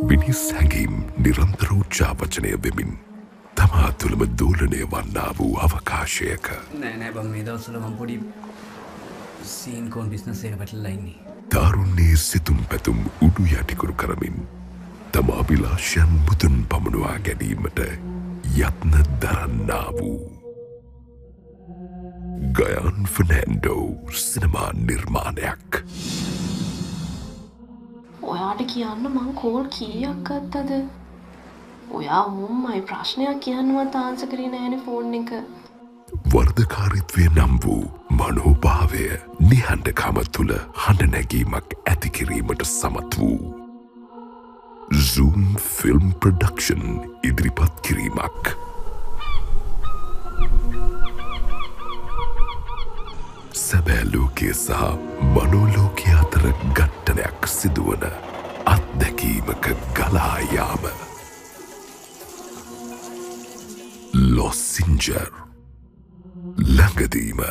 මිනිස් හැඟීම් නිරන්තර උච්චාවචනය වෙමින් තමා තුළම දෝලනය වන්නා වූ අවකාශයක නෑ බං මේ දවස්වල මම පොඩි සීන් කෝන් බිස්නස් එක පැටලලා ඉන්නේ. තාරුණ්‍යයේ සිතුම් පැතුම් උඩු යටිකුරු කරමින් තම අභිලාෂයන් මුදුන් පමුණවා ගැනීමට යත්න දරන්නා වූ ගයන් ෆර්නැන්ඩෝ සිනමා නිර්මාණයක්. ඔයාට කියන්න මං කෝල් කීයක් ගත්තද? ඔයා උම්මයි ප්‍රශ්නයක් කියන්නවත් ආන්සර් කරේ නෑනේ ෆෝන් එක. වර්ධකාරීත්වය නම් වූ මනෝභාවය නිහඬකම තුළ හඬ නැගීමක් ඇති කිරීමට සමත් වූ Zoom ෆිල්ම් ප්‍රොඩක්ෂන් ඉදිරිපත් කිරීමක්. සැබෑ ලෝකය සහ මනෝලෝකය අතර ඝට්ටනයක් සිදුවන අත්දැකීමක ගලා යාම. ලොසින්ජර් ළඟදීම